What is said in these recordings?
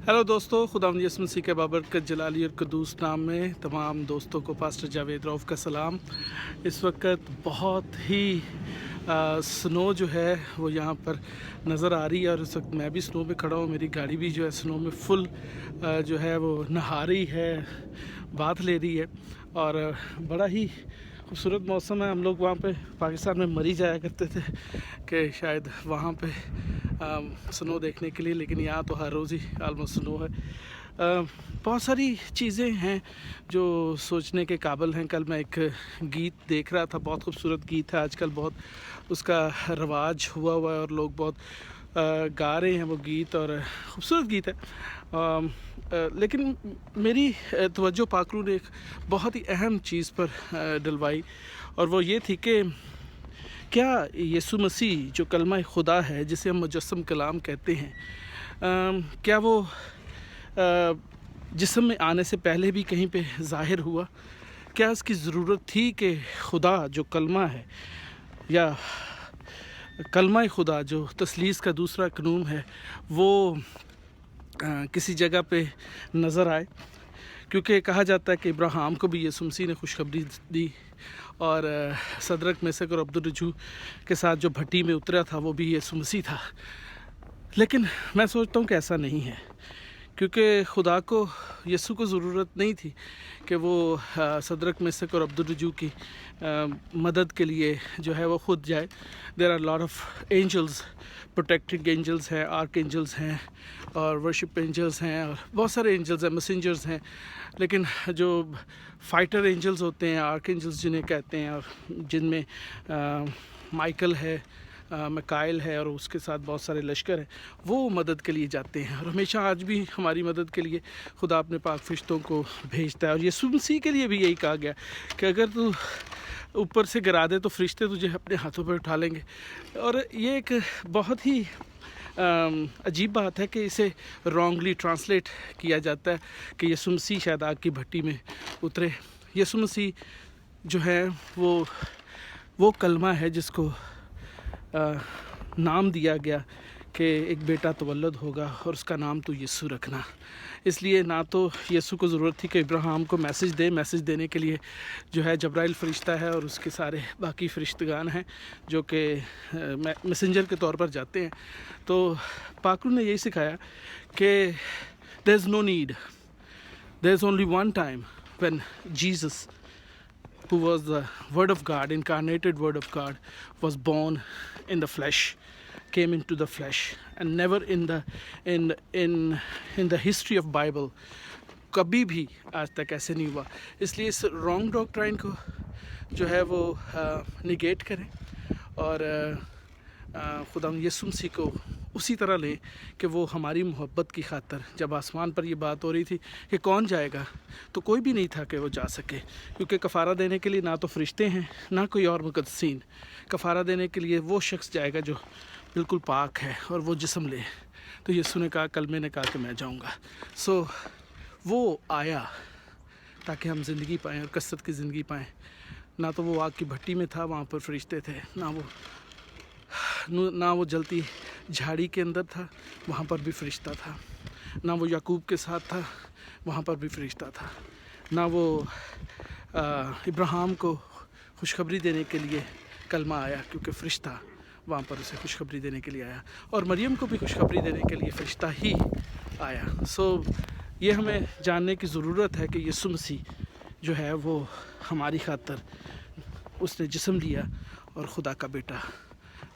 Hello दोस्तों, खुदावंद यीशु मसीह के बाबरकत जलाली और कदूस नाम में तमाम दोस्तों को पास्टर जावेद रऊफ़ का सलाम। इस वक्त बहुत ही स्नो जो है वो यहाँ पर नज़र आ रही है और इस वक्त मैं भी स्नो में खड़ा हूँ। मेरी गाड़ी भी जो है स्नो में फुल जो है वो नहा रही है, बाथ ले रही है और बड़ा ही खूबसूरत मौसम है। हम लोग वहाँ पे पाकिस्तान में मर ही जाया करते थे कि शायद वहाँ पे स्नो देखने के लिए, लेकिन यहाँ तो हर रोज़ ही आलमोस्ट स्नो है। बहुत सारी चीज़ें हैं जो सोचने के काबिल हैं। कल मैं एक गीत देख रहा था, बहुत खूबसूरत गीत है, आजकल बहुत उसका रवाज हुआ है और लोग बहुत गा रहे हैं वो गीत, और खूबसूरत गीत है। लेकिन मेरी तवज्जो पाकरू ने एक बहुत ही अहम चीज़ पर डलवाई, और वो ये थी कि क्या यीशु मसीह जो कलमा खुदा है, जिसे हम मुजस्सम कलाम कहते हैं, क्या वो जिस्म में आने से पहले भी कहीं पे ज़ाहिर हुआ? क्या इसकी ज़रूरत थी कि खुदा जो कलमा है, या कलमा खुदा जो तसलीस का दूसरा कानून है, वो किसी जगह पे नज़र आए? क्योंकि कहा जाता है कि इब्राहिम को भी यीशु मसीह ने खुशखबरी दी, और सदरक मेसक और अब्दुर्रजू के साथ जो भट्टी में उतरा था वो भी यीशु मसीह था। लेकिन मैं सोचता हूँ कि ऐसा नहीं है, क्योंकि खुदा को यीशु को ज़रूरत नहीं थी कि वो सदरक मेसक और अब्दुर्रजू की मदद के लिए जो है वो खुद जाए। There are lot of angels, protecting angels हैं, आर्क एंजल्स हैं और वर्शिप एंजल्स हैं, और बहुत सारे एंजल्स हैं, मैसेंजर्स हैं। लेकिन जो फाइटर एंजल्स होते हैं, आर्क एंजल्स जिन्हें कहते हैं, और जिनमें माइकल है, मिकाइल है, और उसके साथ बहुत सारे लश्कर हैं, वो मदद के लिए जाते हैं। और हमेशा आज भी हमारी मदद के लिए खुदा अपने पाक फरिश्तों को भेजता है। और यीशु मसीह के लिए भी यही कहा गया कि अगर तू ऊपर से गिरा दे तो फरिश्ते तुझे अपने हाथों पर उठा लेंगे। और ये एक बहुत ही अजीब बात है कि इसे रॉन्गली ट्रांसलेट किया जाता है कि यीशु मसीह शायद आग की भट्टी में उतरे। यीशु मसीह जो है वो कलमा है जिसको नाम दिया गया कि एक बेटा तवल्लुद होगा और उसका नाम तो यीशु रखना। इसलिए ना तो यीशु को ज़रूरत थी कि इब्राहिम को मैसेज देने के लिए जो है जब्राइल फ़रिश्ता है और उसके सारे बाकी फ़रिश्तगान हैं जो कि मैसेंजर के तौर पर जाते हैं। तो पाकरू ने यही सिखाया कि there is no need, there is only one time when Jesus, who was the Word of God, incarnated Word of God, was born in the flesh, came into the flesh, and never in the history of Bible कभी भी आज तक ऐसे नहीं हुआ। इसलिए इस wrong doctrine को जो है वो निगेट करें और खुदा यीशु मसीह को उसी तरह लें कि वो हमारी मोहब्बत की खातर, जब आसमान पर ये बात हो रही थी कि कौन जाएगा, तो कोई भी नहीं था कि वो जा सके, क्योंकि कफ़ारा देने के लिए ना तो फरिश्ते हैं ना कोई और मुक़द्दसीन। कफ़ारा देने के लिए वो शख्स जाएगा जो बिल्कुल पाक है और वो जिस्म ले। तो यीशु ने कहा, कलमे ने कहा कि मैं जाऊँगा। सो वो आया ताकि हम ज़िंदगी पाएँ और कसरत की ज़िंदगी पाएँ। ना तो वो आग की भट्टी में था, वहाँ पर फरिश्ते थे, ना वो जलती झाड़ी के अंदर था, वहाँ पर भी फरिश्ता था। ना वो याकूब के साथ था, वहाँ पर भी फरिश्ता था। ना वो इब्राहिम को खुशखबरी देने के लिए कलमा आया, क्योंकि फरिश्ता वहाँ पर उसे खुशखबरी देने के लिए आया, और मरियम को भी खुशखबरी देने के लिए फरिश्ता ही आया। सो ये हमें जानने की ज़रूरत है कि यीशु मसीह जो है वो हमारी खातर उसने जिस्म लिया और खुदा का बेटा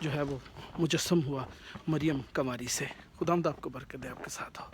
जो है वो मुजस्सम हुआ मरियम कमारी से। खुदावंद आपको बरकत दे, आपके साथ हो।